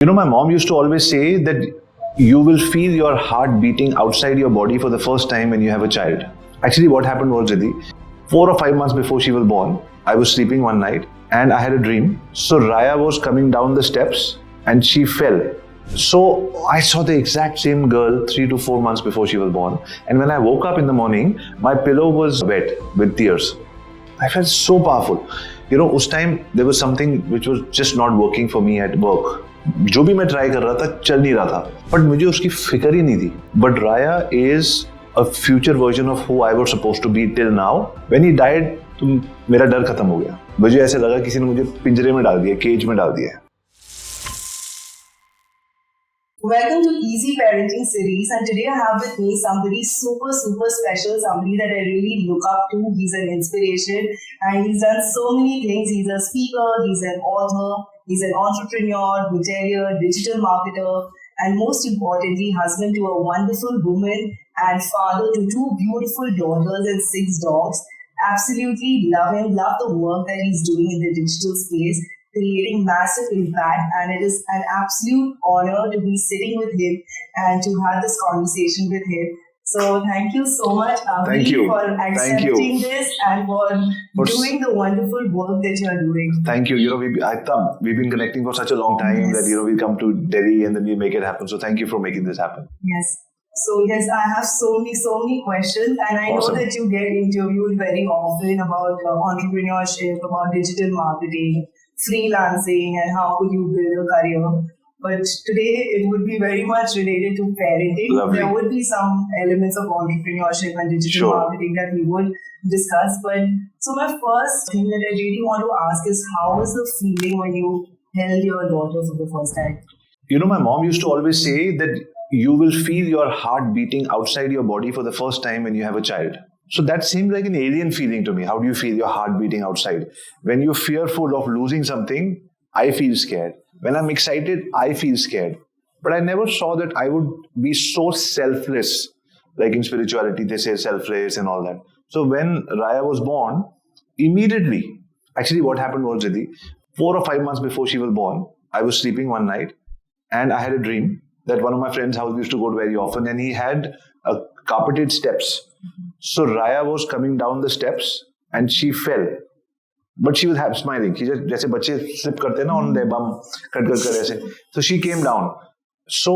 My mom used to always say that you will feel your heart beating outside your body for the first time when you have a child. Actually, what happened was, Riddhi, 4 or 5 months before she was born, I was sleeping one night and I had a dream. So Raya was coming down the steps and she fell. So I saw the exact same girl 3 to 4 months before she was born. And when I woke up in the morning, my pillow was wet with tears. I felt so powerful. उस time there was something which was just not working for me at work. जो भी मैं try कर रहा था चल नहीं रहा था, बट मुझे उसकी फिक्र ही नहीं थी. But Raya is a future version of who I was supposed to be till now. When he died तो मेरा डर खत्म हो गया. मुझे ऐसे लगा किसी ने मुझे पिंजरे में डाल दिया, केज में डाल दिया. Welcome to Easy Parenting series, and today I have with me somebody super special, somebody that I really look up to. He's an inspiration and he's done so many things. He's a speaker, he's an author, he's an entrepreneur, hotelier, digital marketer, and most importantly, husband to a wonderful woman and father to 2 beautiful daughters and 6 dogs. Absolutely love him, love the work that he's doing in the digital space, creating massive impact, and it is an absolute honor to be sitting with him and to have this conversation with him. So thank you so much, Avi, for accepting this and for doing the wonderful work that you are doing. Thank you. We've been connecting for such a long time that we come to Delhi and then we make it happen. So thank you for making this happen. Yes. So yes, I have so many questions, and I know that you get interviewed very often about entrepreneurship, about digital marketing, freelancing, and how could you build a career. But today it would be very much related to parenting. Lovely. There would be some elements of entrepreneurship and digital marketing that we would discuss. But so my first thing that I really want to ask is, how was the feeling when you held your daughter for the first time? My mom used to always say that you will feel your heart beating outside your body for the first time when you have a child. So that seemed like an alien feeling to me. How do you feel your heart beating outside? When you're fearful of losing something, I feel scared. When I'm excited, I feel scared. But I never saw that I would be so selfless. Like in spirituality, they say selfless and all that. So when Raya was born, immediately, actually what happened was, Riddhi, 4 or 5 months before she was born, I was sleeping one night and I had a dream that one of my friend's house used to go to very often, and he had carpeted steps. So Raya was coming down the steps and she fell. But she was smiling. जैसे बच्चे slip करते हैं ना on their bum, कर ऐसे. So she came down. So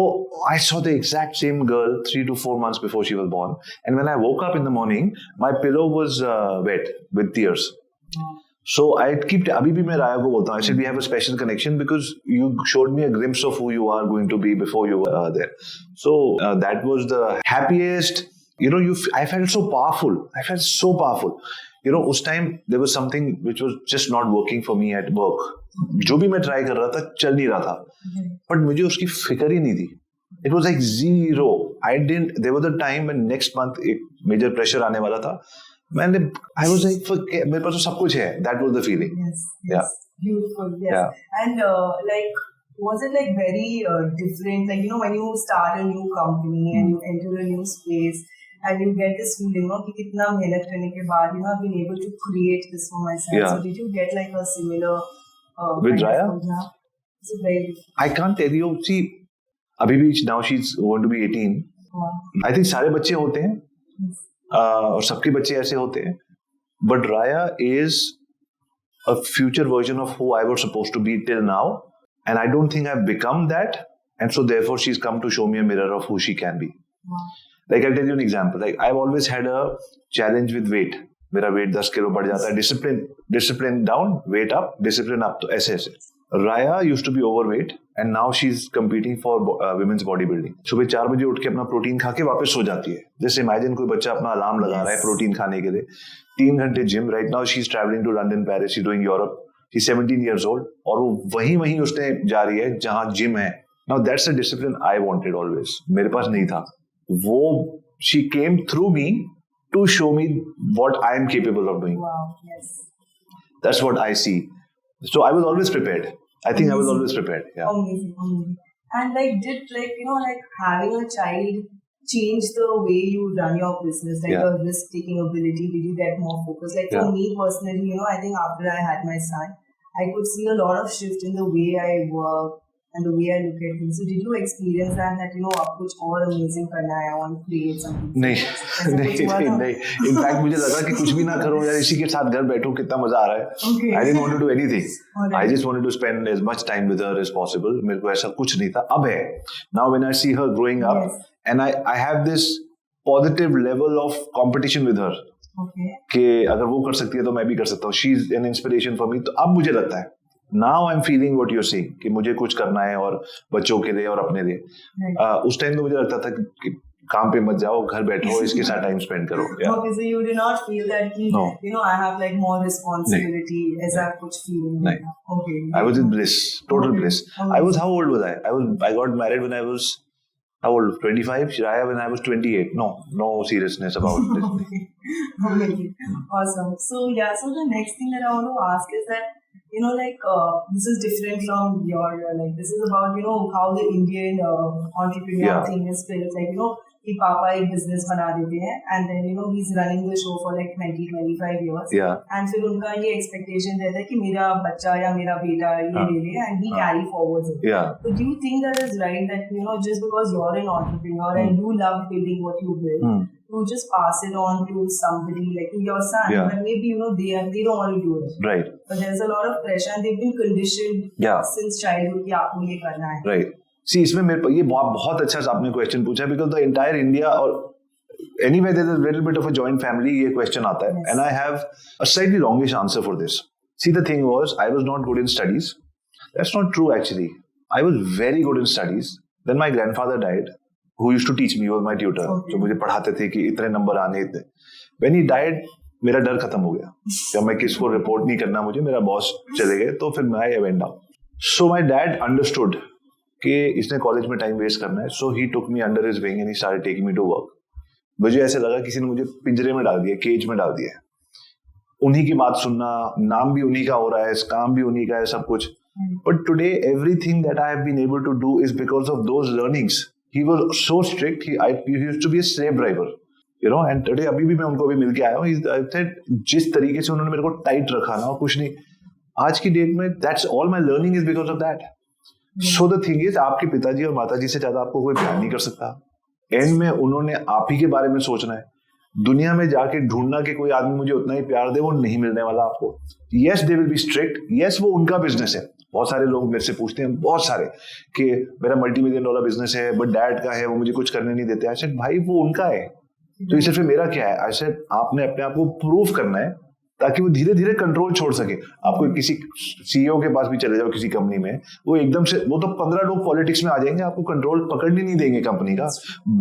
I saw the exact same girl 3 to 4 months before she was born. And when I woke up in the morning, my pillow was wet with tears. So I keep, अभी भी मैं राया को बोलता हूँ, I said we have a special connection because you showed me a glimpse of who you are going to be before you were there. So that was the happiest. I felt so powerful. उस time there was something which was just not working for me at work. जो भी मैं try कर रहा था चल नहीं रहा था, but मुझे उसकी फिक्र ही नहीं थी. It was like zero. There was a time when next month एक major pressure आने वाला था. I was like, मेरे पास तो सब कुछ है. That was the feeling. Yes. Yeah. Beautiful. Yes. Yeah. And was it like very different? Like, when you start a new company and you enter a new space and you get this feeling, कि कितना मेहनत करने के बाद, I've been able to create this for myself. Yeah. So did you get like a similar with Raya? Yeah. Is it very different? I can't tell you. See, अभी भी now she's going to be 18. Wow. I think सारे बच्चे होते हैं. Yes. और सबके बच्चे ऐसे होते हैं. But Raya is a future version of who I was supposed to be till now. And I don't think I've become that. And so therefore she's come to show me a mirror of who she can be. Wow. Like I'll tell you an example. Like I've always had a challenge with weight. मेरा weight 10 kilo बढ़ जाता है. Discipline down, weight up, discipline up. तो ऐसे. Raya used to be overweight and now she's competing for women's bodybuilding. सुबह 4 बजे उठ के अपना प्रोटीन खा के वापस सो जाती है. जैसे इमेजिन कोई बच्चा अपना अलार्म लगा रहा है प्रोटीन खाने के लिए. 3 घंटे gym. Right now she's traveling to London, Paris. She's doing Europe. She's 17 years old और वो वहीं उसने जा रही है जहाँ जिम है. Now that's a discipline I wanted always. मेरे पास नहीं था. वो she came through me to show me what I am capable of doing. Wow. Yes. That's what I see. So I was always prepared. I think I was always prepared. Yeah. Amazing. And did having a child change the way you run your business, your risk-taking ability? Did you get more focused? For me personally, I think after I had my son, I could see a lot of shift in the way I work and the way I look at things. So did you experience that you know आप कुछ और amazing करना है, I want to create something? नहीं. In fact मुझे लगा कि कुछ भी ना करो यार, इसी के साथ घर बैठो, कितना मजा आ रहा है. Okay. I didn't want to do anything. Alright. I just wanted to spend as much time with her as possible. मेरे को ऐसा कुछ नहीं था. अब है. Now when I see her growing up, Yes. and I have this positive level of competition with her. Okay. कि अगर वो कर सकती है तो मैं भी कर सकता हूँ. She is an inspiration for me. तो अब मुझे लगता है Now I'm feeling what you're saying कि मुझे कुछ करना है और बच्चों के लिए और अपने लिए. Right. उस टाइम तो मुझे लगता था कि काम पे मत जाओ, घर बैठो, इसके साथ टाइम स्पेंड करो. Yeah. Okay, so you did not feel that No. you know I have like more responsibility. ऐसा कुछ feeling नहीं था. Okay. I was in bliss, total Okay. bliss. Okay. I was, how old was I? I got married when I was, how old? 25. Shiraya when I was 28. No seriousness about this. Okay. Okay. Awesome. So yeah, so the next thing that I want to ask is that you know like this is different from your like this is about you know how the Indian entrepreneur Yeah. thing is built, like you know कि पापा एक business बना देते हैं and then you know he's running the show for like 20-25 years. Yeah. And फिर उनका ये expectation रहता है कि मेरा बच्चा या मेरा बेटा ये ले ले and he carry forwards it. Yeah. So do you think that is right that you know just because you're an entrepreneur and you love building what you build, to just pass it on to somebody like to your son, Yeah. but maybe you know they don't want to do it. Right. But there's a lot of pressure and they've been conditioned Yeah. since childhood कि आपको ये करना है. Right. See, इसमें मेरे ये बहुत अच्छा आपने क्वेश्चन पूछा because the entire India or anyway there's a little bit of a joint family ये क्वेश्चन आता है. Yes. And I have a slightly longish answer for this. See, the thing was I was not good in studies. That's not true actually. I was very good in studies. Then my grandfather died, who used to teach me, was my tutor. Okay. जो मुझे पढ़ाते थे कि इतने number आने इतने. When he died, मेरा डर खत्म हो गया. जब मैं किसको रिपोर्ट नहीं करना मुझे, मेरा बॉस चले गए, तो फिर मैं went down. So my dad understood कि इसने कॉलेज में टाइम वेस्ट करना है. So he took me under his wing and he started taking me to work. मुझे ऐसे लगा किसी ने मुझे पिंजरे में डाल दिया, केज में डाल दिया. उन्हीं की बात सुनना, नाम भी उन्हीं का हो रहा है, काम भी उन्हीं का है, सब कुछ. But today everything that I have been able to do is because of those learnings. He was so strict. He used to be a slave driver, you know. And today अभी भी मैं उनको अभी मिल के आया हूँ. जिस तरीके से उन्होंने मेरे को टाइट रखा ना, और कुछ नहीं. आज की डेट में that's all my learning is because of that. So the thing is, आपके पिताजी और माताजी से ज्यादा आपको कोई प्यार नहीं कर सकता. एंड में उन्होंने आप ही के बारे में सोचना है. दुनिया में जाके ढूंढना कि कोई आदमी मुझे उतना ही प्यार दे, वो नहीं मिलने वाला आपको. Yes, they will be strict. Yes, वो उनका बिजनेस है. बहुत सारे लोग मेरे से पूछते हैं, बहुत सारे, कि मेरा $multi-million बिजनेस है, बट डैड का है, वो मुझे कुछ करने नहीं देते. आई सेड भाई वो उनका है, तो इसे फिर मेरा क्या है. आई सेड आपने अपने आप को प्रूव करना है ताकि वो धीरे धीरे कंट्रोल छोड़ सके. आपको किसी सीईओ के पास भी चले जाओ किसी कंपनी में, वो एकदम से वो तो 15 लोग पॉलिटिक्स में आ जाएंगे, आपको कंट्रोल पकड़ने नहीं देंगे. कंपनी का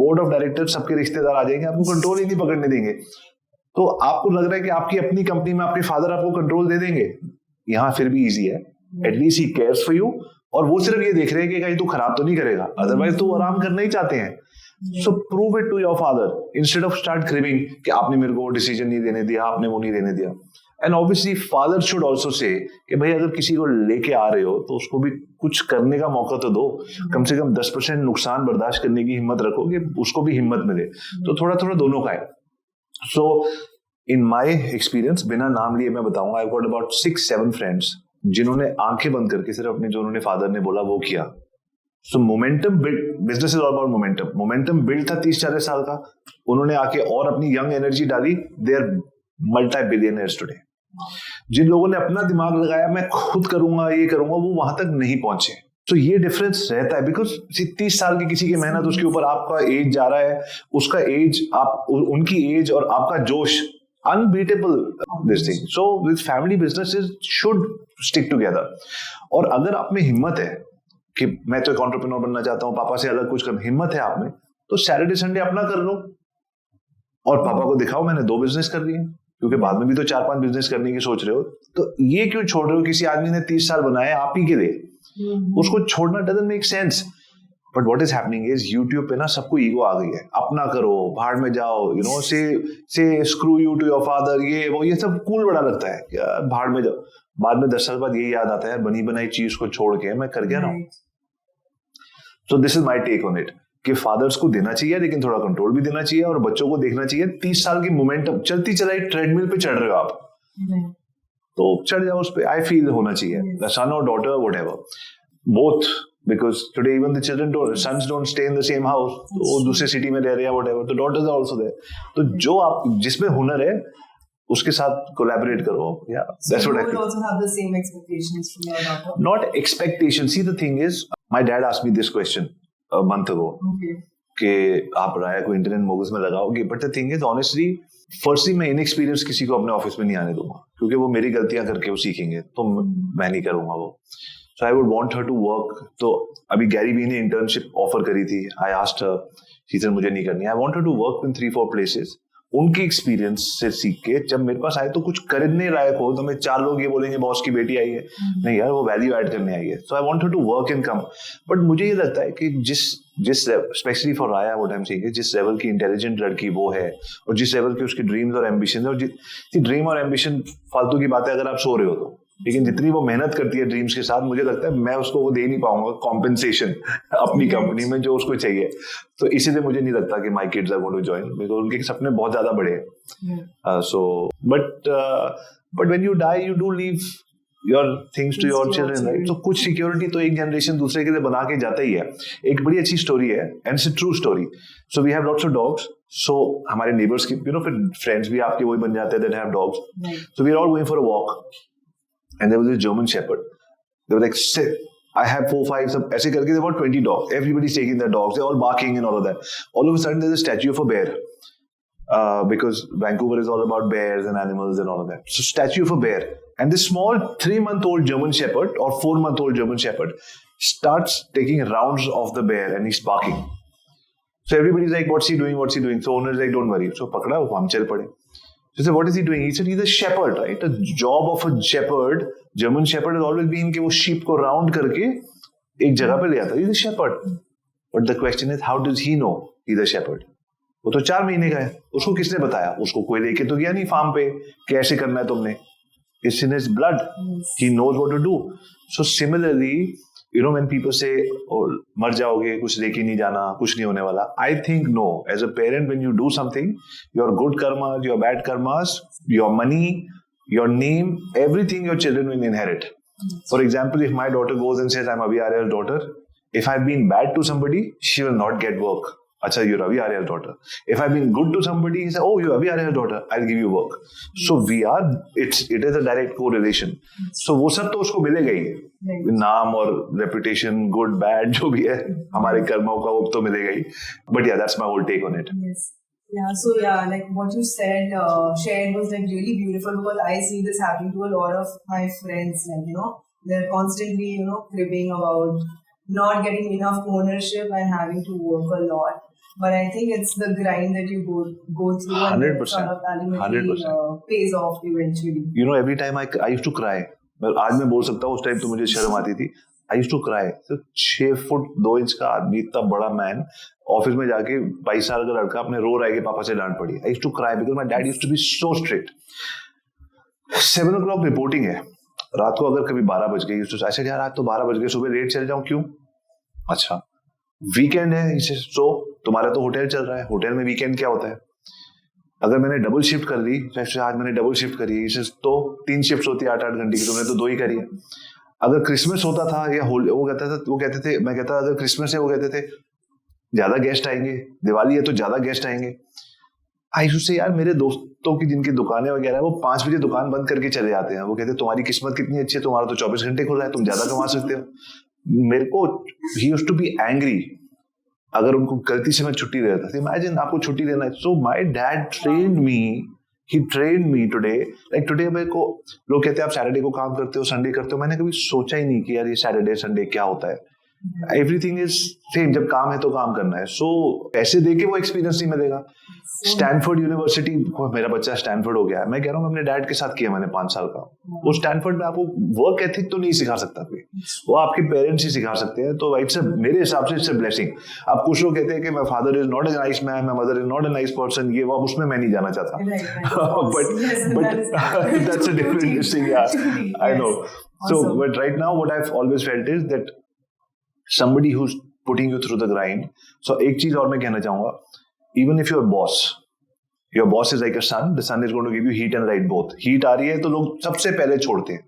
बोर्ड ऑफ डायरेक्टर सबके रिश्तेदार आ जाएंगे, आपको कंट्रोल ही नहीं पकड़ने देंगे. तो आपको लग रहा है कि आपकी अपनी कंपनी में आपके फादर आपको कंट्रोल दे देंगे. यहाँ फिर भी इजी है. At least he cares for you, और वो सिर्फ ये देख रहे हैं कि कहीं तू खराब तो नहीं करेगा, अदरवाइज तो आराम करना ही चाहते हैं. So prove it to your father instead of start craving कि आपने मेरे को डिसीजन नहीं देने दिया, आपने वो नहीं देने दिया. And obviously father should also say कि भाई अगर किसी को लेके आ रहे हो तो उसको भी कुछ करने का मौका तो दो. कम से कम 10% नुकसान बर्दाश्त करने की हिम्मत रखो कि उसको भी हिम्मत मिले. तो थोड़ा थोड़ा दोनों का है. सो इन माई एक्सपीरियंस, बिना नाम लिए मैं बताऊंगा, आई गॉट अबाउट 6-7 फ्रेंड्स जिन्होंने आंखें बंद करके सिर्फ अपने जो उन्होंने फादर ने बोला वो किया. सो momentum build, business is all about momentum. Momentum build था 30-40 साल का, उन्होंने आके और अपनी यंग एनर्जी डाली. They are multi billionaires today. जिन लोगों ने अपना दिमाग लगाया मैं खुद करूंगा, ये करूंगा, वो वहां तक नहीं पहुंचे. तो ये डिफरेंस रहता है बिकॉज 30 साल की किसी की मेहनत, उसके ऊपर आपका एज जा रहा है, उसका एज, आप उनकी एज और आपका जोश, unbeatable this thing. So with family businesses should stick together. और अगर आप में हिम्मत है कि मैं तो एक एंटरप्रेन्योर बनना चाहता हूँ, पापा से अलग कुछ करना, हिम्मत है आप में, तो सैटरडे संडे अपना कर लो और पापा को दिखाओ मैंने 2 बिजनेस कर लिए, क्योंकि बाद में भी तो 4-5 बिजनेस करने की सोच रहे हो. तो ये क्यों छोड़ रहे हो? किसी आदमी ने 30 साल बनाए आप ही के लिए, उसको छोड़ना doesn't make sense. But what is happening is YouTube पे ना सबको ईगो आ गई है. अपना करो, भाड़ में जाओ, you know, say screw you to your father, ये वो, ये सब कूल बड़ा लगता है. भाड़ में जाओ. बाद में 10 साल बाद यही याद आता है, बनी बनाई चीज को छोड़ के मैं कर गया ना. So this is my take on it कि फादर्स को देना चाहिए, लेकिन थोड़ा कंट्रोल भी देना चाहिए, और बच्चों को देखना चाहिए. 30 साल की मोमेंटम चलती चलाई ट्रेडमिल पे चढ़ रहे हो आप, तो चढ़ जाओ उस पर. आई फील होना चाहिए सन और daughter what ever, both because today even the sons don't stay in the same house. वो दूसरे city में रह रहे हैं whatever. The daughters are also there. तो जो आप जिसमें हुनर है उसके साथ collaborate करो. Yeah, that's what I think. You will also have the same expectations from your daughter. Not expectations. See, the thing is, my dad asked me this question a month ago. Okay. कि आप राया को internet moguls में लगाओगे. But the thing is, honestly, firstly मैं inexperience किसी को अपने office में नहीं आने दूंगा, क्योंकि वो मेरी गलतियां करके वो सीखेंगे, तो मैं नहीं करूंगा वो. So I would want her to work. तो अभी गैरी बी ने इंटर्नशिप ऑफर करी थी. I asked her, she said मुझे नहीं करनी. I want her to work in 3-4 places. उनके एक्सपीरियंस से सीख के जब मेरे पास आए तो कुछ करने लायक हो, तो मैं 4 लोग ये बोलेंगे बॉस की बेटी आई है, नहीं यार वो वैल्यू ऐड करने आई है. So I want her to work in come. But मुझे ये लगता है कि जिस specially for Raya what I am saying, जिस लेवल की इंटेलिजेंट लड़की वो है और जिस लेवल की उसकी ड्रीम्स और एम्बिशन है, और ड्रीम और एम्बिशन फालतू की बात है अगर आप सो रहे हो तो, लेकिन जितनी वो मेहनत करती है ड्रीम्स के साथ, मुझे लगता है मैं उसको वो दे नहीं पाऊंगा कॉम्पेंसेशन अपनी कंपनी में जो उसको चाहिए. तो इसीलिए मुझे नहीं लगता कि my kids are going to join, because उनके सपने बहुत ज्यादा बड़े हैं. So but when you die you do leave your things to your children, right? तो कुछ सिक्योरिटी तो एक जनरेशन दूसरे के लिए बना के जाता ही है. एक बड़ी अच्छी स्टोरी है and it's a true story. So we have lots of dogs. So हमारे नेबर्स की फिर फ्रेंड्स भी आपके वही बन जाते हैं that have dogs. So we are all going for a walk and there was this German Shepherd. They were like, I have 4-5, सब ऐसे करके, there were 20 dogs. Everybody's taking their dogs. They're all barking and all of that. All of a sudden, there's a statue of a bear. Because Vancouver is all about bears and animals and all of that. So, statue of a bear. And this small 3-month-old German Shepherd or 4-month-old German Shepherd starts taking rounds of the bear and he's barking. So, everybody's like, what's he doing? What's he doing? So, owner's like, don't worry. So, pakda, hum chal pade. So, what is he doing? He said, he's a shepherd, right? The job of a shepherd, German shepherd has always been कि वो sheep को round करके एक जगह पे ले आता. He's a shepherd. But the question is, how does he know he's a shepherd? वो तो 4 महीने का है. उसको किसने बताया? उसको कोई लेके तो गया नहीं फार्म पे कि ऐसे करना है तुमने. It's in his blood. He knows what to do. So similarly, you know, when people say, oh, मर जाओगे, कुछ लेके नहीं जाना, कुछ नहीं होने वाला. I think no. As a parent, when you do something, your good karmas, your bad karmas, your money, your name, everything your children will inherit. For example, if my daughter goes and says, I'm Avi Arya's daughter, if I've been bad to somebody, she will not get work. Acha, you're Avi Arya's daughter. If I've been good to somebody, he says, oh, you're Avi Arya's daughter, I'll give you work. So it is a direct correlation. So वो सब तो उसको मिलेगा ही. नाम और reputation, good, bad, जो भी है, हमारे कर्मों का वो तो मिलेगा ही. But yeah, that's my whole take on it. Yes. Yeah, so yeah, like what you said, shared was like really beautiful, because I see this happening to a lot of my friends, like, you know, they're constantly, you know, cribbing about not getting enough ownership and having to work a lot. But I think it's the grind that you go through 100%, and it sort of ultimately pays off eventually. You know, every time I used to cry. आज मैं बोल सकता हूँ, उस time तो मुझे शर्म आती थी. I used to cry. So 6 foot 2 inch का आदमी, इतना बड़ा मैन, ऑफिस में जाके 22 साल का लड़का अपने रो रहा है कि पापा से डांट पड़ी. I used to cry because my dad used to be so strict. 7 o'clock reporting है. रात को अगर कभी 12 बज गई, ऐसे यार आज तो 12 बज गए, सुबह लेट चल जाऊं, क्यों? अच्छा वीकेंड है, इसे सो तुम्हारा तो होटल चल रहा है, होटल में वीकेंड क्या होता है? अगर मैंने डबल शिफ्ट कर ली, जैसे आज मैंने डबल शिफ्ट करी है, इसे तो 3 शिफ्ट होती है 8-8 घंटे की, तुमने तो 2 ही करी है. अगर क्रिसमस होता था या वो कहते थे, मैं कहता अगर क्रिसमस है, वो कहते थे ज्यादा गेस्ट आएंगे, दिवाली है तो ज्यादा गेस्ट आएंगे. आई से यार मेरे दोस्तों की जिनकी दुकानें वगैरह है, वो 5 बजे दुकान बंद करके चले जाते हैं. वो कहते हैं तुम्हारी किस्मत कितनी अच्छी है, तुम्हारा तो 24 घंटे खुला है, तुम ज्यादा कमा सकते हो. मेरे को ही यूज्ड टू बी एंग्री अगर उनको गलती से मैं छुट्टी दे देता. इमेजिन आपको छुट्टी देना है. So my dad trained me, he trained me today. Like today मेरे को लोग कहते हैं आप सैटरडे को काम करते हो, संडे करते हो. मैंने कभी सोचा ही नहीं कि यार ये सैटरडे संडे क्या होता है. Everything is same. जब काम है तो काम करना है. सो पैसे दे के वो एक्सपीरियंस नहीं मिलेगा. स्टैनफोर्ड यूनिवर्सिटी, मेरा बच्चा स्टैनफोर्ड हो गया है, मैं कह रहा हूँ अपने डैड के साथ किया मैंने 5 साल का. वो स्टैनफोर्ड में आपको वर्क एथिक तो नहीं सिखा सकता कोई, वो आपके पेरेंट्स ही सिखा सकते हैं. तो इट्स मेरे हिसाब से इट्स अ ब्लेसिंग. आप कुछ लोग कहते हैं कि my father is not a nice man, my mother is not a nice person, ये वो उसमें मैं नहीं जाना चाहता. But that's a different thing. I know. So but right now what I have always felt is that somebody who's putting you through the grind. So एक चीज और मैं कहना चाहूंगा, even if your boss is like a sun, the sun is going to give you heat and light both. Heat आ रही है तो लोग सबसे पहले छोड़ते हैं,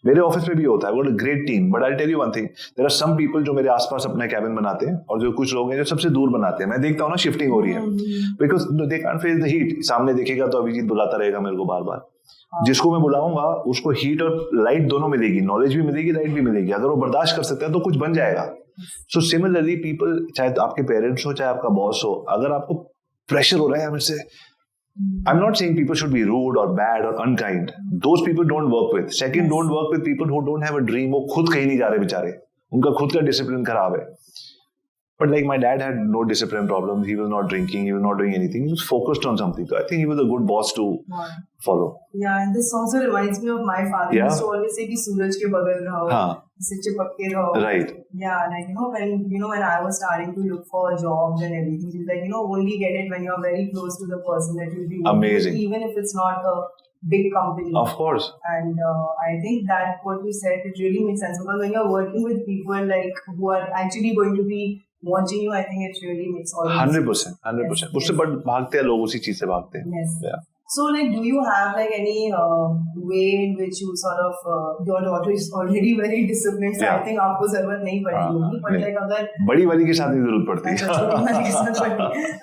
मेरे ऑफिस में भी होता है, वो great team, but I tell you one thing, there are some people जो मेरे आसपास अपना कैबिन बनाते हैं, और जो कुछ लोग हैं जो सबसे दूर बनाते हैं. मैं देखता हूँ ना शिफ्टिंग हो रही है, because they can't face the heat. सामने देखेगा तो अभिजीत बुलाता रहेगा मेरे को बार बार. जिसको मैं बुलाऊंगा उसको हीट और लाइट दोनों मिलेगी, नॉलेज भी मिलेगी, लाइट भी मिलेगी. अगर वो बर्दाश्त कर सकता है तो कुछ बन जाएगा. सो सिमिलरली पीपल, चाहे आपके पेरेंट्स हो चाहे आपका बॉस हो, अगर आपको प्रेशर हो रहा है मेरे से, I'm not saying people should be rude or bad or unkind. Those people don't work with. Second, don't work with people who don't have a dream. वो खुद कहीं नहीं जा रहे बेचारे, उनका खुद का डिसिप्लिन खराब है. But like my dad had no discipline problem. He was not drinking. He was not doing anything. He was focused on something. So I think he was a good boss to follow. Yeah, and this also reminds me of my father. He used to always say कि सूरज के बगल रहो, इससे चिपक के रहो. Right. Yeah, like when I was starting to look for jobs and everything, he's like, only get it when you're very close to the person that you'll be working amazing with, even if it's not a big company. Of course. And I think that what you said, it really makes sense, because when you're working with people like who are actually going to be watching you, I think it really makes all 100%. उससे but भागते हैं लोग, उसी चीज से भागते हैं. Yes. Yeah. So, like, do you have like any way in which you sort of your daughter is already very disciplined, so I think आपको जरूरत नहीं पड़ेगी, but like अगर बड़ी वाली के साथ नहीं जरूरत पड़ती.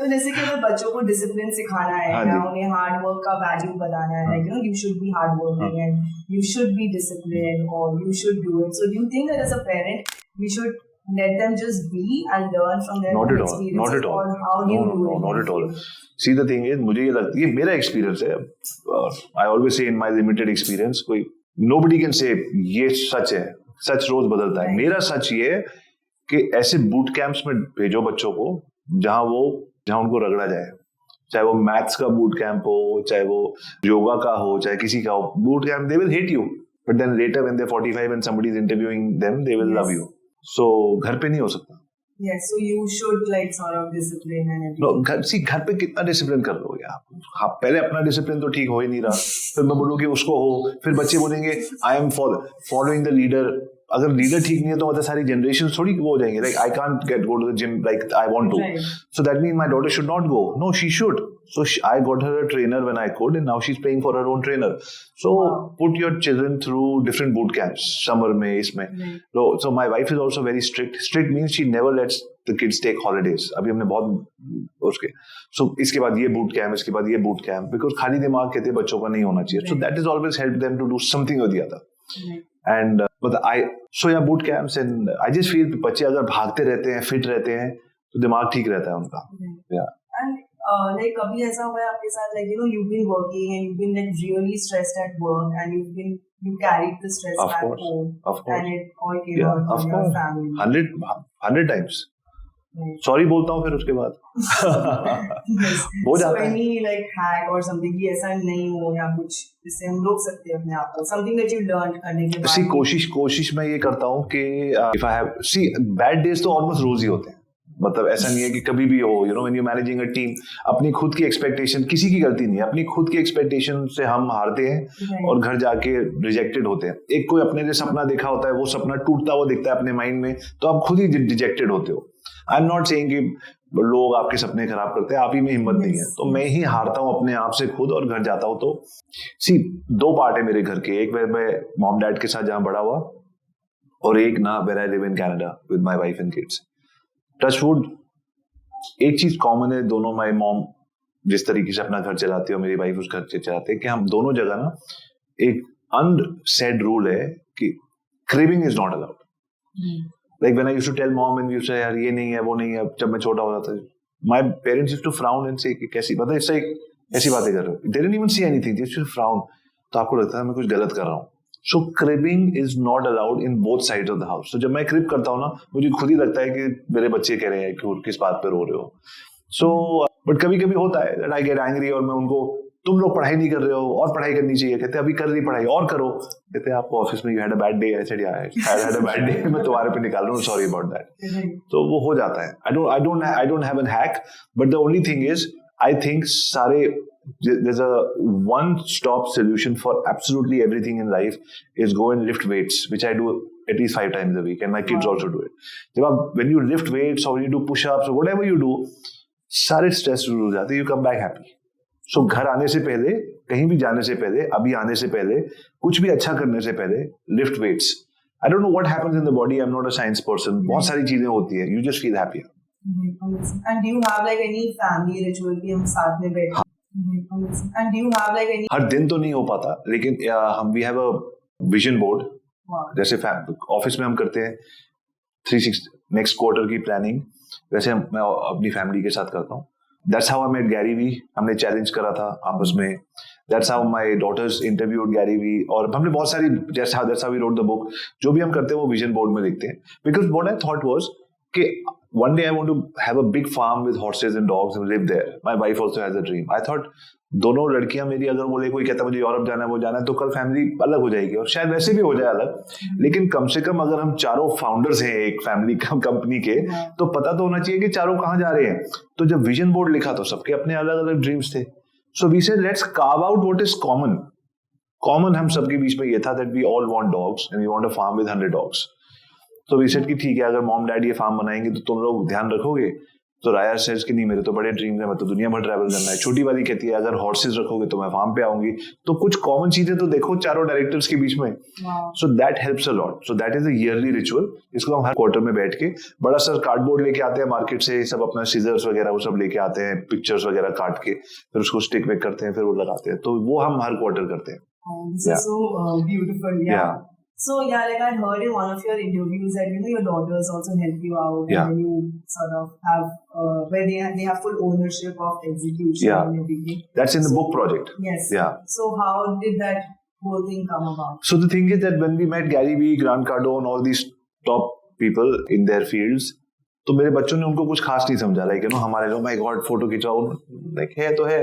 तो जैसे कि अगर बच्चों को डिसिप्लिन सिखाना है या उन्हें हार्ड वर्क का वैल्यू बताना है, like you should be hard working and you should be disciplined or you should do it. So do you think that as a parent we should let them just be and learn from their own experiences? Not at all. Or how do you do it? Not at all. See, the thing is, मुझे ये लगता है, ये मेरा experience है. I always say in my limited experience, कोई nobody can say ये सच है, सच रोज बदलता है. मेरा सच ये है कि ऐसे बूट कैंप्स में भेजो बच्चों को जहाँ उनको रगड़ा जाए. चाहे वो मैथ्स का बूट कैंप हो, चाहे वो योगा का हो, चाहे किसी का हो, boot camp, they will hate you, but then later when they're 45 and somebody is interviewing them, they will love you. So घर पे नहीं हो सकता. Yes, so you should like sort of discipline and everything. No, घर पे कितना discipline कर लोगे आप? हाँ, पहले अपना डिसिप्लिन तो ठीक हो ही नहीं रहा, फिर मैं बोलूँ कि उसको हो, फिर बच्चे बोलेंगे I am following the leader. अगर लीडर ठीक नहीं है तो मतलब सारी जनरेशन थोड़ी वो हो जाएंगे. Like I can't go to the gym like I want to. Right. So that means my daughter should not go. No, she should. So I got her a trainer when I could, and now she's paying for her own trainer. So put your children through different boot camps. Summer में इसमें. So my wife is also very strict. Strict means she never lets the kids take holidays. अभी हमने बहुत उसके. So इसके बाद ये boot camp, इसके बाद ये boot camp. Because खाली दिमाग कहते बच्चों का नहीं होना चाहिए. So that has always helped them to do something or the other. And boot camps, and I just feel बच्चे अगर भागते रहते हैं, फिट रहते हैं, तो दिमाग ठीक रहता है उनका. Yeah. And like कभी ऐसा हुआ है आपके साथ, like you've been working and you've been like really stressed at work and you carried the stress back home, of course, and it all came out on your family. 100 times. Sorry बोलता हूँ फिर उसके बाद. हो जाता है. So any like hack or something कि ऐसा नहीं हो या कुछ जिससे हम रोक सकते हैं अपने आप को, something that you learned करने के बाद. कोशिश मैं ये करता हूँ कि if I have bad days तो ऑलमोस्ट रोज ही होते हैं. मतलब ऐसा नहीं है कि कभी भी हो. when you're managing a team, अपनी खुद की एक्सपेक्टेशन, किसी की गलती नहीं है, अपनी खुद की एक्सपेक्टेशन से हम हारते हैं और घर जाके रिजेक्टेड होते हैं. एक कोई अपने लिए सपना देखा होता है, वो सपना टूटता हुआ दिखता है अपने माइंड में, तो आप खुद ही रिजेक्टेड होते हो. आई एम नॉट सेइंग कि लोग आपके सपने खराब करते हैं, आप ही में हिम्मत नहीं है. तो मैं ही हारता हूँ अपने आप से खुद और घर जाता हूँ. तो दो पार्ट है मेरे घर के. एक मैं मॉम डैड के साथ जहाँ बड़ा हुआ, और एक ना where I live in Canada with my wife and kids. Touchwood, एक चीज कॉमन है दोनों. माय मॉम जिस तरीके से अपना घर चलाती है और मेरी वाइफ उस घर से चलाते हैं, कि हम दोनों जगह ना एक अनसेड रूल है कि craving is not allowed. Like when I used to tell mom and you say यार ये नहीं है, वो नहीं है, जब मैं छोटा होता था, my parents used to frown and say कि कैसी बात है, इससे ऐसी बातें कर रहे हो. They didn't even see anything, they used to frown. तो आपको लगता है मैं कुछ गलत कर रहा हूँ. So cribbing is not allowed in both sides of the house. So जब मैं क्रिब करता हूँ ना, मुझे खुद ही लगता है कि मेरे बच्चे कह रहे हैं कि किस बात पे रो रहे हो. So but कभी कभी होता है that I get angry और मैं उनको, तुम लोग पढ़ाई नहीं कर रहे हो और पढ़ाई करनी चाहिए. कहते अभी कर रही पढ़ाई और करो. कहते आपको ऑफिस में you had a bad day. I said yeah, I had a bad day. मैं तुम्हारे पे निकाल रहा हूँ, sorry about that. तो वो हो जाता है. I don't have a hack, but the only thing is I think there's a one-stop solution for absolutely everything in life is go and lift weights, which I do at least 5 times a week, and my kids also do it. When you lift weights or you do push-ups or whatever you do, सारे stress दूर हो जाते हैं. You come back happy. सो घर आने से पहले, कहीं भी जाने से पहले, अभी आने से पहले, कुछ भी अच्छा करने से पहले lift weights. I don't know what happens in the body. I am not a science person. बहुत सारी चीजें होती है. You just feel happier. And do you have like any family ritual कि हम साथ में बैठे? And do you have like any? हर दिन तो नहीं हो पाता, लेकिन हम we have a vision board. जैसे ऑफिस में हम करते हैं 360 नेक्स्ट क्वार्टर की प्लानिंग, वैसे मैं अपनी फैमिली के साथ करता हूँ. That's how I met Gary Vee. हमने चैलेंज करा था आपस में. That's how my daughters interviewed Gary Vee. और हमने बहुत सारी, that's how we wrote the book. जो भी हम करते हैं वो विजन बोर्ड में लिखते हैं. Because what I thought was कि one day I want to have a big farm with horses and dogs and live there. My wife also has a dream. I thought दोनों लड़कियां मेरी अगर बोले, कोई कहता मुझे यूरोप जाना है, वो जाना है, तो कल फैमिली अलग हो जाएगी. और शायद वैसे भी हो जाए अलग, लेकिन कम से कम अगर हम चारों फाउंडर्स हैं एक फैमिली कंपनी के, तो पता तो होना चाहिए कि चारों कहाँ जा रहे हैं. तो जब विजन बोर्ड लिखा तो सबके अपने अलग अलग ड्रीम्स थे. So we said let's carve out what is common. Common हम सबके बीच में ये था that we all want dogs and we want a farm with 100 dogs. तो वी सेड कि ठीक है, अगर मॉम डैड ये फार्म बनाएंगे तो तुम लोग ध्यान रखोगे. तो राया सेज कि नहीं, मेरे तो बड़े ड्रीम है, मैं तो दुनिया भर ट्रैवल करना है. छोटी वाली कहती है अगर हॉर्सेस रखोगे तो मैं फार्म पे आऊंगी. तो कुछ कॉमन चीजें तो देखो चारों डायरेक्टर्स के बीच में. So that helps a lot. So that is a yearly ritual. इसको हम हर क्वार्टर में बैठ के बड़ा सा कार्डबोर्ड लेके आते हैं मार्केट से, सब अपना सीजर्स वगैरह वो सब लेके आते हैं, पिक्चर्स वगैरह काट के, फिर उसको स्टिक वेक करते हैं, फिर वो लगाते हैं. तो वो हम हर क्वार्टर करते हैं. This is so beautiful. Yeah. So yeah, like I heard in one of your interviews that your daughters also help you out, and you sort of have where they have full ownership of execution and everything. That's in the book project. Yes. Yeah. So how did that whole thing come about? So the thing is that when we met Gary Vee, Grant Cardone, all these top people in their fields, तो मेरे बच्चों ने उनको कुछ खास नहीं समझा. Like हमारे लोग, my God, फोटो खिंचाओ, like है तो है.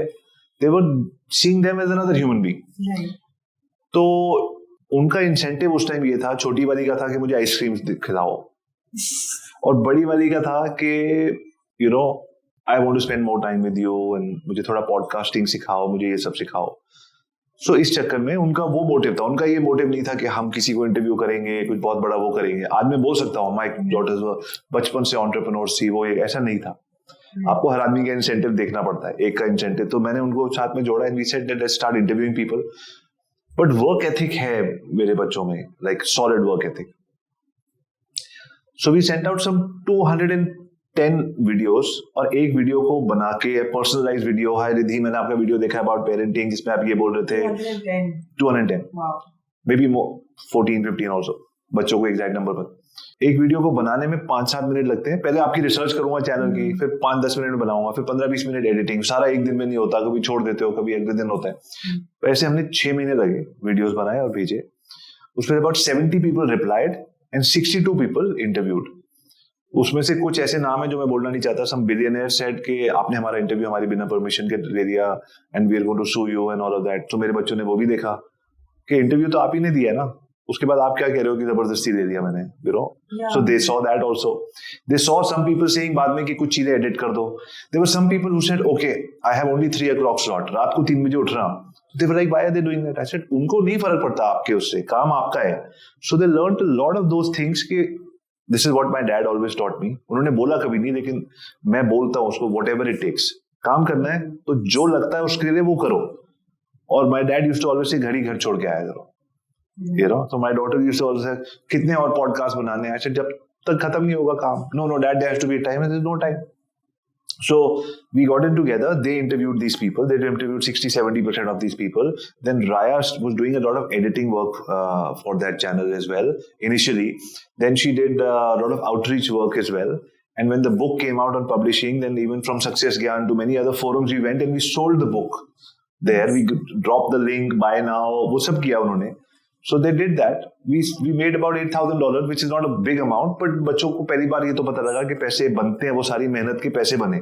They were seeing them as another human being. Right. तो उनका इंसेंटिव उस टाइम ये था, छोटी वाली का था कि मुझे आइसक्रीम खिलाओ, और बड़ी वाली का था कि you know I want to spend more time with you and मुझे थोड़ा पॉडकास्टिंग सिखाओ, मुझे ये सब सिखाओ. सो इस चक्कर में उनका वो मोटिव था. उनका ये मोटिव नहीं था कि हम किसी को इंटरव्यू करेंगे, कुछ बहुत बड़ा वो करेंगे. आज मैं बोल सकता हूँ माय डॉटर्स बचपन से एंटरप्रेन्योर्स थी, वो ऐसा नहीं था. आपको हर आदमी का इंसेंटिव देखना पड़ता है, एक का इंसेंटिव. तो मैंने उनको साथ में जोड़ा and we said let's start interviewing people. But work ethic है मेरे बच्चों में, like solid work ethic. So we sent out some 210 videos, और एक वीडियो को बना के पर्सनलाइज्ड वीडियो. हाय रिद्धि, मैंने आपका वीडियो देखा अबाउट पेरेंटिंग, जिसमें आप ये बोल रहे थे. 210 मे बी 14-15 ऑल्सो, बच्चों को एग्जैक्ट नंबर पर. एक वीडियो को बनाने में 5-7 मिनट लगते हैं. पहले आपकी रिसर्च करूंगा चैनल की, फिर 5-10 मिनट बनाऊंगा, फिर 15-20 मिनट एडिटिंग. सारा एक दिन में नहीं होता, कभी छोड़ देते हो, कभी अगले दिन होता है. वैसे हमने 6 महीने लगे, वीडियोस बनाए और भेजे. उसमें about 70 people replied and 62 people interviewed. उसमें से कुछ ऐसे नाम है जो मैं बोलना नहीं चाहता. सम बिलियनियर सेड कि आपने हमारा इंटरव्यू हमारी बिना परमिशन के ले लिया and we are going to sue you and all of that. तो मेरे बच्चों ने वो भी देखा कि इंटरव्यू तो आप ही ने दिया है ना, उसके बाद आप क्या कह रहे हो कि जबरदस्ती दे दिया मैंने, you know. So they saw that also. They saw some people saying बाद में कि कुछ चीजें एडिट कर दो. There were some people who said okay I have only 3 o'clock slot, रात को 3 बजे उठ रहा हूं. They were like why are they doing that. I said उनको नहीं फर्क पड़ता आपके उससे, काम आपका है. So they learned a lot of those things कि this is what my dad always taught me. उन्होंने बोला कभी नहीं, लेकिन मैं बोलता हूं उसको, व्हाटएवर इट टेक्स. काम करना है तो जो लगता है उसके लिए वो करो. और my dad used to always say घर ही घर छोड़ के आया करो. You know, so my daughter used to also say, कितने और पॉडकास्ट बनाने हैं. जब तक खत्म नहीं होगा काम. No, dad, there has to be time, and there's no time. So we got in together. They interviewed these people. They interviewed 60-70% of these people. Then Raya was doing a lot of editing work for that channel as well initially. Then she did a lot of outreach work as well. And when the book came out on publishing, then even from Success Gyan to many other forums we went and we sold the book there. We dropped the link, buy now. वो सब किया उन्होंने. So they did that. We made about $8,000, which is not a big amount, but बच्चों को पहली बार ये तो पता लगा कि पैसे बनते हैं, वो सारी मेहनत के पैसे बने.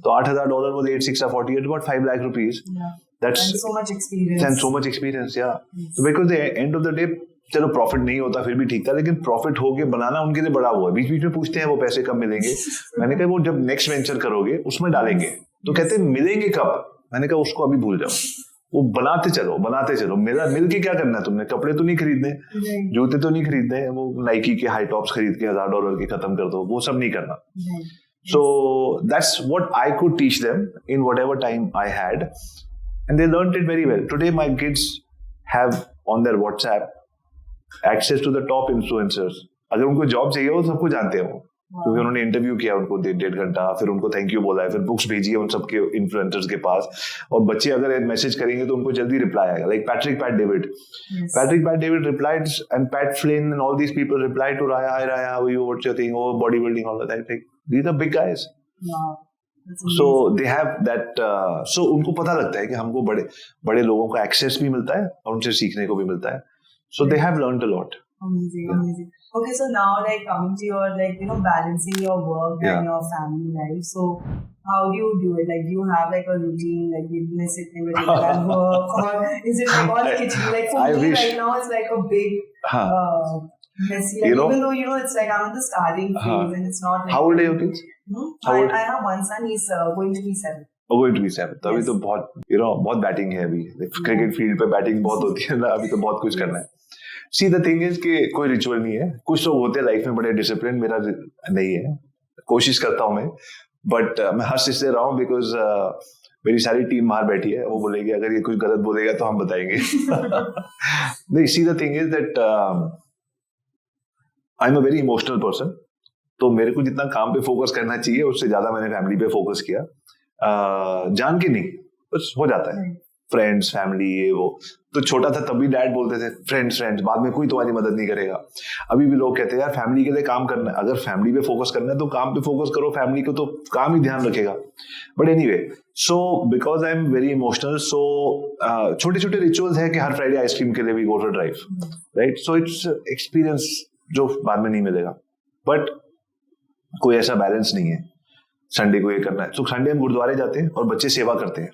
तो $8,000 was 8, 6 or 48, about 5 lakh rupees. That's and so much experience. And so much experience, yeah. So because the end of the day, चलो प्रॉफिट नहीं होता फिर भी ठीक था, लेकिन प्रॉफिट हो के बनाना उनके लिए बड़ा हुआ है. बीच बीच में पूछते हैं वो पैसे कब मिलेंगे. मैंने कहा वो जब नेक्स्ट वेंचर करोगे उसमें डालेंगे. तो कहते हैं मिलेंगे कब. मैंने कहा उसको अभी भूल जाओ, वो बनाते चलो. मेरा मिल के क्या करना है तुमने. कपड़े तो नहीं खरीदने, जूते तो नहीं खरीदने, वो नाइकी के हाई टॉप्स खरीद के $1,000 के खत्म कर दो, वो सब नहीं करना. So that's what I could teach them in whatever time I had. and they learned it very well. Today my kids have on their WhatsApp access to the top influencers. अगर उनको जॉब चाहिए वो सबको जानते हैं वो, क्योंकि उन्होंने इंटरव्यू किया उनको 1.5 घंटा, फिर उनको थैंक यू बोला है, फिर बुक्स भेजी है उन सबके इन्फ्लुएंसर्स के पास, और बच्चे अगर मैसेज करेंगे तो उनको जल्दी रिप्लाई आएगा. Like Pat David replied, and Pat Flynn and all these people replied to Raya. Hi Raya, how are you? What's your thing? Oh, bodybuilding, all of that. Like, these are big guys. Wow. So they have that. So उनको पता लगता है कि हमको बड़े लोगों का access भी मिलता है और उनसे सीखने को भी मिलता है. So they have learned a lot. Amazing. Okay, so now like coming to your balancing your work and your family life. So how do you do it? Like, do you have like a routine? Like, you miss it in between work, or is it like all kitchen? Like for me right now, it's like a big messy. Like, even though it's like I'm in the starting phase and it's not. Like, how old are your kids? I have one son. He's going to be 7. Going to be 7. तो अभी तो बहुत batting है अभी. Cricket field पे batting बहुत होती है ना, अभी तो बहुत कुछ करना है. See, the thing is कि कोई रिचुअल नहीं है. कुछ लोग होते हैं लाइफ में बड़े डिसिप्लिन, मेरा नहीं है. कोशिश करता हूँ मैं, बट मैं हंस इसलिए रहा हूँ बिकॉज मेरी सारी टीम बाहर बैठी है. वो बोलेगी अगर ये कुछ गलत बोलेगा तो हम बताएंगे. नहीं, see, the thing is that I'm a very emotional person. तो मेरे को जितना काम पे फोकस करना चाहिए उससे ज्यादा मैंने फैमिली पे फोकस किया. जान के नहीं, बस हो जाता है. फ्रेंड्स, फैमिली, ये वो. तो छोटा था तब भी डैड बोलते थे फ्रेंड्स, बाद में कोई तुम्हारी मदद नहीं करेगा. अभी भी लोग कहते हैं यार फैमिली के लिए काम करना है. अगर फैमिली पे फोकस करना है तो काम पे फोकस करो, फैमिली को तो काम ही ध्यान रखेगा. But anyway, so because I am very emotional, so छोटे छोटे रिचुअल्स है कि हर फ्राइडे आइसक्रीम के लिए भी go to drive, right. So it's experience जो बाद में नहीं मिलेगा. बट कोई ऐसा बैलेंस नहीं है संडे को ये करना है. तो संडे हम गुरुद्वारे जाते हैं और बच्चे सेवा करते हैं,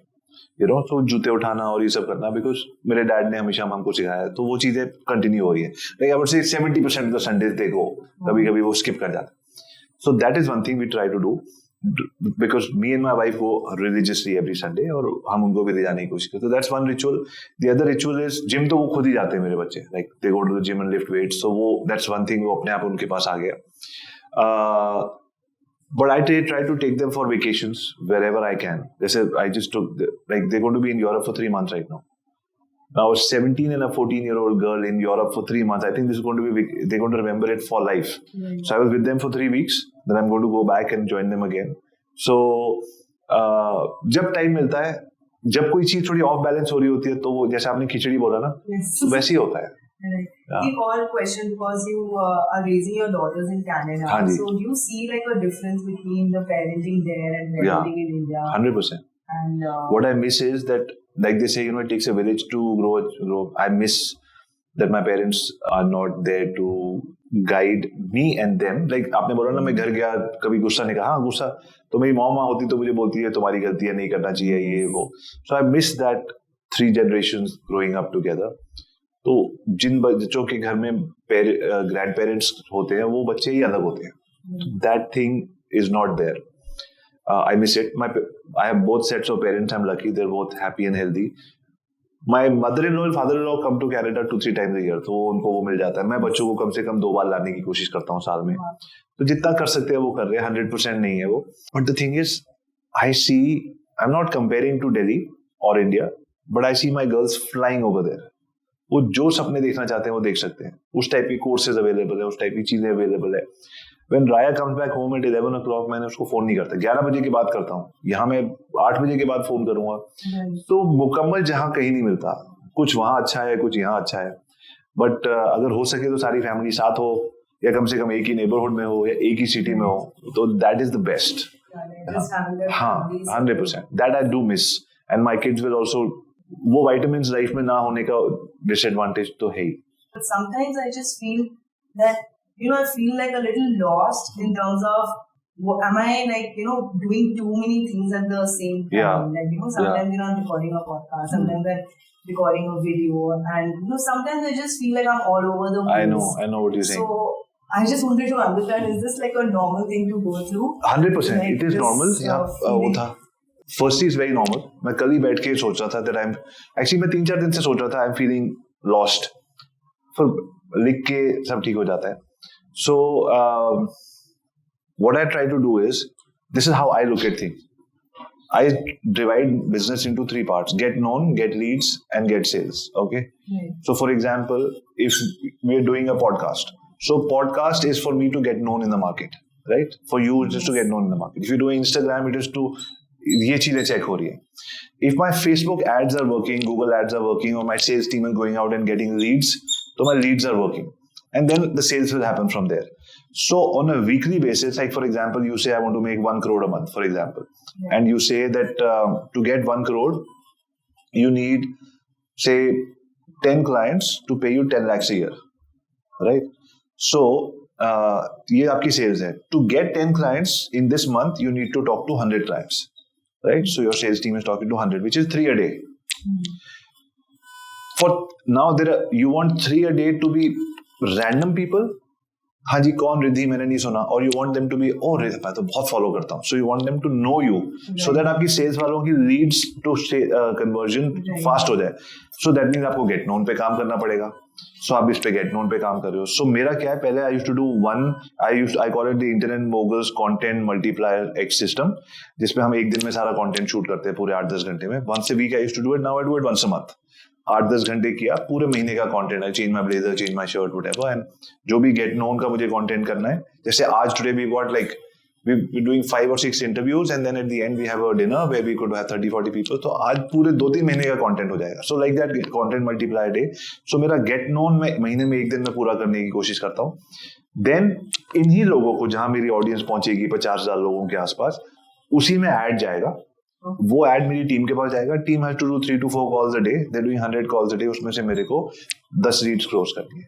तो जूते उठाना और ये सब करना, बिकॉज मेरे डैड ने हमेशा हमको सिखाया. तो वो चीजें कंटिन्यू हो रही है. Like I would say 70% of the Sundays they go, कभी कभी वो स्किप कर जाता. So that is one thing we try to do, because me and my wife go religiously every Sunday, और हम उनको भी ले जाने की कोशिश करते. तो that's one ritual. The other ritual is gym. तो वो खुद ही जाते हैं मेरे बच्चे, like they go to the gym and lift weights. So वो दैट्स वन थिंग, वो अपने आप उनके पास आ गया. But I try to take them for vacations wherever I can. I just took, like, they're going to be in Europe for 3 months right now. Now, a 17 and a 14-year-old girl in Europe for 3 months, I think this is going to be, they're going to remember it for life. Mm. So I was with them for 3 weeks. Then I'm going to go back and join them again. So, जब time मिलता है, जब कोई चीज थोड़ी of balance हो रही होती है, तो वो जैसे आपने खिचड़ी बोला ना, वैसे ही होता है. Right. All question, because you are raising your daughters in Canada. So do you see like a difference between the parenting there and parenting in India? 100%. And what I miss is that, like they say, it takes a village to grow. I miss that my parents are not there to guide me and them. Like आपने बोला ना, मैं घर गया, कभी गुस्सा नहीं कहा. हाँ, गुस्सा तो मेरी मॉम होती तो मुझे बोलती है तुम्हारी गलती है, नहीं करना चाहिए ये वो. So I miss that 3 generations growing up together. तो जिन बच्चों के घर में ग्रैंड पेरेंट्स होते हैं, वो बच्चे ही अलग होते हैं. That thing is not there. I miss it. I have both sets of parents. I am lucky, they are both happy and healthy. My mother in law and father in law come to Canada 2-3 times a year, तो उनको वो मिल जाता है. मैं बच्चों को कम से कम 2 बार लाने की कोशिश करता हूँ साल में. तो जितना कर सकते हैं वो कर रहे हैं. 100% नहीं है वो. But the thing is, I am not comparing to Delhi और India, but I see my girls flying over there. वो जो सपने देखना चाहते हैं वो देख सकते हैं. उस टाइप की कोर्सेज अवेलेबल है, उस टाइप की चीजें अवेलेबल है. When Raya comes back home at 11 o'clock, मैंने उसको फोन नहीं करता. 11 बजे के बाद करता हूँ. यहाँ मैं 8 बजे के बाद फोन करूंगा. तो मुकम्मल जहाँ कहीं नहीं मिलता. कुछ वहाँ अच्छा है, कुछ यहाँ अच्छा है. बट अगर हो सके तो सारी फैमिली साथ हो, या कम से कम एक ही नेबरहुड में हो, या एक ही सिटी में हो, तो दैट इज द बेस्ट. हाँ, 100%. That I do miss. And my kids will also. वो वाइटामिन्स लाइफ में ना होने का डिसएडवांटेज तो है ही. But sometimes I just feel that, I feel like a little lost in terms of, am I like, doing too many things at the same time? Yeah. Like, sometimes, I'm recording a podcast, sometimes I'm recording a video, and, sometimes I just feel like I'm all over the place. I know what you're saying. So, I just wanted to understand, is this like a normal thing to go through? 100%. Like, it is normal. वो था. Firstly, it's very normal. मैं कल ही बैठ के सोच रहा था that मैं 3-4 दिन से सोच रहा था I'm feeling lost. फिर लिख के सब ठीक हो जाता है. So what I try to do is, this is how I look at things. I divide business into three parts: get known, get leads, and get sales. Okay. Right. So for example, if we're doing a podcast, so podcast is for me to get known in the market, right? For you, it is to get known in the market. If you're doing Instagram, it is to ये चीजें check हो रही है. If my Facebook ads are working, Google ads are working, or my sales team is going out and getting leads, so my leads are working. And then the sales will happen from there. So on a weekly basis, like for example, you say I want to make 1 crore a month, for example. Yeah. And you say that to get 1 crore, you need, say, 10 clients to pay you 10 lakhs a year, right? So, ये आपकी sales है. To get 10 clients in this month, you need to talk to 100 clients, right? So your sales team is talking to 100, which is 3 a day. For now, you want 3 a day to be random people. हाँ जी, कौन रिद्धि, मैंने नहीं सुना. और you want them to be, oh Riddhi मैं तो बहुत follow करता हूँ. So you want them to know you, so that आपकी सेल्स वालों की लीड्स टू कन्वर्जन फास्ट हो जाए. सो दैट मीन्स आपको गेट नोन पे काम करना पड़ेगा. सो आप इस पे गेट नोन पे काम कर रहे हो. सो मेरा क्या है, पहले I used to do I call it the internet moguls content multiplier X system, जिसमें हम एक दिन में सारा कंटेंट शूट करते हैं पूरे 8-10 घंटे में. Once a week I used to do it. Now I do it once a month. 8-10 घंटे किया, पूरे महीने का कंटेंट है. Change my blazer, change my shirt, whatever. And जो भी गेट नोन का मुझे कंटेंट करना है, जैसे आज today we got like we're doing 5 or 6 interviews and then at the end we have a dinner where we could have 30-40 people. तो आज पूरे 2-3 महीने का कंटेंट हो जाएगा. So like that content multiplier day. So मेरा get known मैं महीने में एक दिन में पूरा करने की कोशिश करता हूँ. Then इन्हीं लोगों को, जहाँ मेरी ऑडियंस पहुंचेगी 50,000 लोगों के आसपास, उसी में ऐड जाएगा. वो ऐड मेरी टीम के पास जाएगा. Team has to do 3 to 4 calls a day. They're doing 100 calls a day. उसमें से मेरे को 10 लीड्स क्लोज करनी है.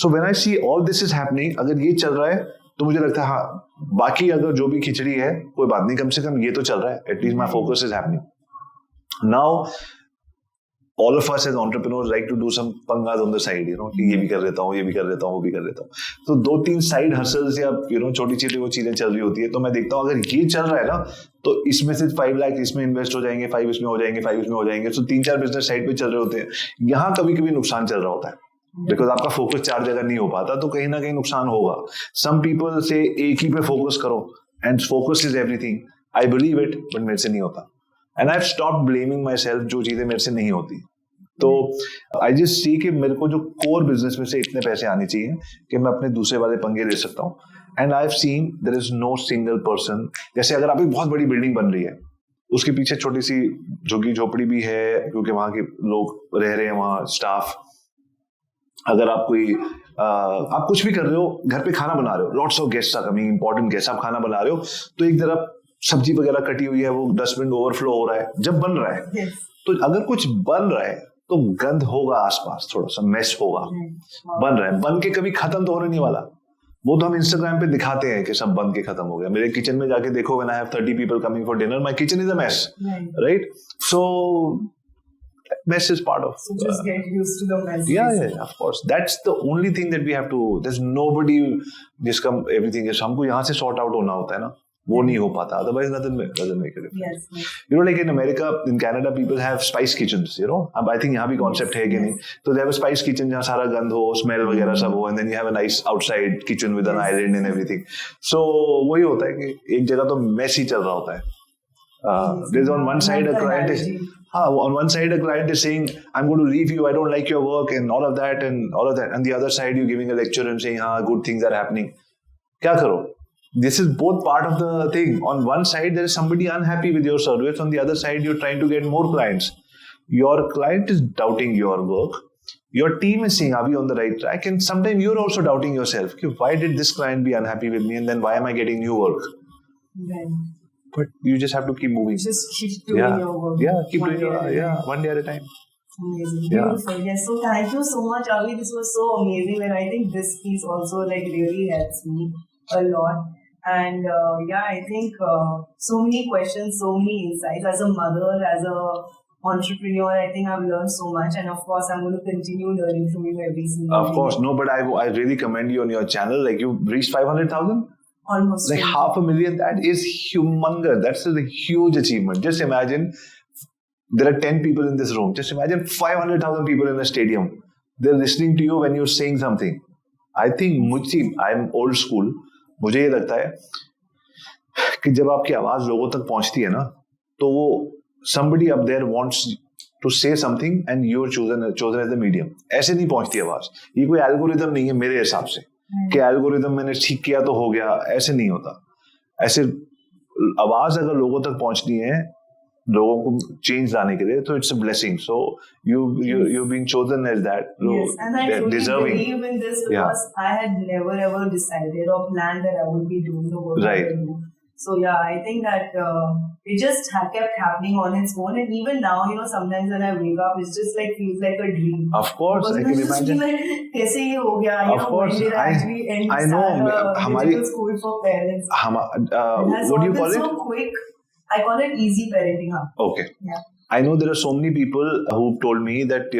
So when I see all this is happening, अगर ये चल रहा है तो मुझे लगता है हाँ, बाकी अगर जो भी खिचड़ी है कोई बात नहीं, कम से कम ये तो चल रहा है. At least my focus is happening. Now all of us as entrepreneurs like to do some pangas on the side, you know, कि ये भी कर लेता हूँ, ये भी कर लेता हूँ, वो भी कर लेता हूँ. तो 2-3 साइड हसल्स या छोटी छोटी वो चीजें चल रही होती है. तो मैं देखता हूँ अगर ये चल रहा है ना, तो इसमें से 5 लाख इसमें इन्वेस्ट हो जाएंगे, 5 इसमें हो जाएंगे, 5 इसमें हो जाएंगे. तो 3-4 बिजनेस साइड पे चल रहे होते हैं. यहाँ कभी कभी नुकसान चल रहा होता है, बिकॉज आपका फोकस 4 जगह नहीं हो पाता, तो कहीं ना कहीं नुकसान होगा. सम पीपल से एक ही पे फोकस करो and focus is everything. I believe it, but मेरे से नहीं होता. And I have stopped blaming my self जो चीजें मेरे से नहीं होती. तो आई जस्ट सी कि मेरे को जो कोर बिजनेस में से इतने पैसे आने चाहिए कि मैं अपने दूसरे वाले पंगे ले सकता हूँ. And I have seen there is no single person. जैसे अगर आप एक बहुत बड़ी बिल्डिंग बन रही है, उसके पीछे छोटी सी झुग्गी झोपड़ी भी है, क्योंकि वहां के लोग रह रहे हैं, वहां स्टाफ. अगर आप कोई आप कुछ भी कर रहे हो, घर पे खाना बना रहे हो, lots of guest are coming, important guest, आप खाना बना रहे हो, तो एक तरफ सब्जी वगैरह कटी हुई है, वो डस्टबिन ओवरफ्लो हो रहा है. जब बन रहा है, तो अगर कुछ बन रहा है तो गंद होगा आसपास, थोड़ा सा मेस होगा. बन रहा है, बन के कभी खत्म तो होने नहीं वाला. वो तो हम इंस्टाग्राम पे दिखाते हैं कि सब बन के खत्म हो गया. मेरे किचन में जाके देखो, when I have 30 people coming for dinner, my kitchen is a mess, right? So mess is part of. So just get used to the mess. Yeah, of course. That's the only thing that we have to. There's nobody जिसका everything is. हमको यहाँ से sort out होना होता है ना, वो नहीं हो पाता. Otherwise, nothing doesn't make a difference. Yes. You know, like in America, in Canada, people have spice kitchens. You know, अब I think यहाँ भी concept है कि नहीं. तो they have a spice kitchen जहाँ सारा गंद हो, smell वगैरह सब हो, and then you have a nice outside kitchen with an island and everything. So वही होता है कि एक जगह तो mess ही चल रहा होता है. There's on one side a client is. On one side, a client is saying, I'm going to leave you, I don't like your work, and all of that. And the other side, you're giving a lecture and saying, good things are happening. Kya karo? This is both part of the thing. On one side, there is somebody unhappy with your service. On the other side, you're trying to get more clients. Your client is doubting your work. Your team is saying, are we on the right track? And sometimes you're also doubting yourself. Why did this client be unhappy with me? And then why am I getting new work? Right. But you just have to keep moving. Just keep doing your work. Yeah, keep doing your work. One day at a time. Amazing. Beautiful. Yes. So thank you so much, Avi. This was so amazing. And I think this piece also like really helps me a lot. And I think so many questions, so many insights. As a mother, as a entrepreneur, I think I've learned so much. And of course, I'm going to continue learning from you every single day. Of course. No, but I really commend you on your channel. Like you reached 500,000? Almost. Like 500,000, that is humongous. That's a huge achievement. Just imagine there are 10 people in this room. Just imagine 500,000 people in a stadium. They're listening to you when you're saying something. I think I'm old school. मुझे ये लगता है कि जब आपकी आवाज लोगों तक पहुंचती है ना, तो वो somebody up there wants to say something and you're chosen as the medium. ऐसे नहीं पहुंचती आवाज. ये कोई एल्गोरिदम नहीं है मेरे हिसाब से कि एल्गोरिदम मैंने ठीक किया तो हो गया. ऐसे नहीं होता. ऐसे आवाज अगर लोगों तक पहुंचनी है, लोगों को चेंज लाने के लिए, तो it's a blessing. So you being chosen as that. Yes, and I truly deserving. believe in this because I had never ever decided or planned that I would be doing the work that I do. So yeah, I think that it just kept happening on its own, and even now, sometimes when I wake up, it just like feels like a dream. Of course, I can imagine. कैसे ये हो गया? Of course, I know. हमारी school for parents. What do you call it? So quick. I call it easy parenting. Okay. Yeah. I know there are so many people who told me that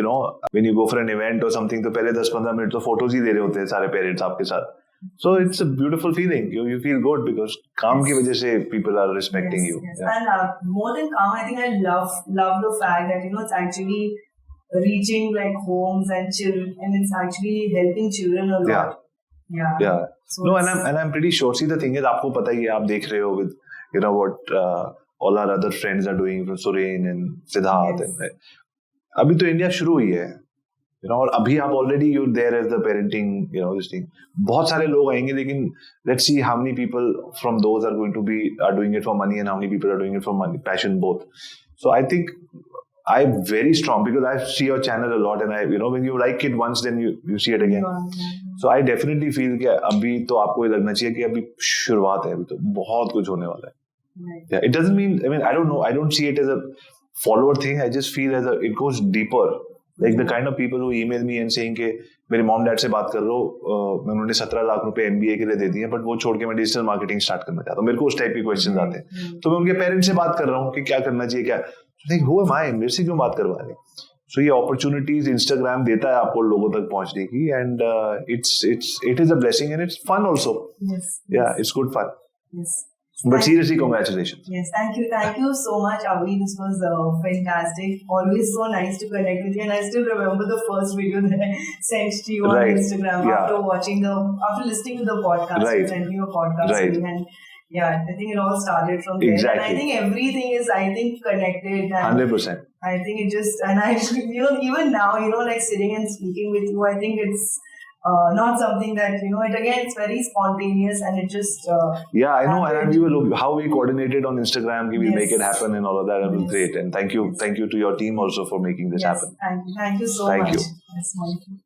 when you go for an event or something, तो पहले 10-15 minute तो photos ही दे रहे होते हैं सारे parents आपके साथ. So it's a beautiful feeling. You feel good because calm की वजह से people are respecting you. Yes. Yeah. And more than calm, I think I love the fact that it's actually reaching like homes and children, and it's actually helping children a lot. Yeah. So no, and I'm pretty sure. See, the thing is, आपको पता ही है, आप देख रहे हो with what all our other friends are doing, from Suren and Siddharth. Yes. And अभी तो India शुरू हुई है. और अभी आप already you're there as the parenting, this thing. बहुत सारे लोग आएंगे, लेकिन let's see how many people from those are doing it for money and how many people are doing it for money, passion, both. So I think I'm very strong because I see your channel a lot, and when you like it once, then you see it again. So I definitely feel कि अभी तो आपको ये लगना चाहिए कि अभी शुरुआत है, अभी तो बहुत कुछ होने वाला है. Yeah, it doesn't mean, I don't know, I don't see it as a follower thing. I just feel it goes deeper. Like the kind of people who email me and saying कि मेरे mom dad से बात कर लो, मैं उन्होंने 17 लाख रुपए MBA के लिए दे दिए, बट वो छोड़ के मैं डिजिटल मार्केटिंग स्टार्ट करना चाहता हूँ. मेरे को उस टाइप के क्वेश्चन आते हैं, तो मैं उनके पेरेंट्स से बात कर रहा हूँ कि क्या करना चाहिए, क्या who am I, मेरे से क्यों बात करवा रहे. So ये opportunities Instagram देता है आपको लोगों तक पहुंचने की, and it is a blessing and it's fun also. Yes. Yeah, it's good fun. Yes. But seriously, congratulations. Yes, thank you so much, Avi. This was fantastic. Always so nice to connect with you, and I still remember the first video that I sent to you on Instagram after listening to the podcast. Right. You sent me a podcast, and yeah, I think it all started from there. Exactly. And I think everything is, connected. 100%. I think it just, and I, even now, like sitting and speaking with you, I think it's not something that, it's very spontaneous, and it just... yeah, I know. And how we coordinated on Instagram, we make it happen and all of that. It was great. And thank you to your team also for making this happen. Thank you so much. Thank you. That's wonderful.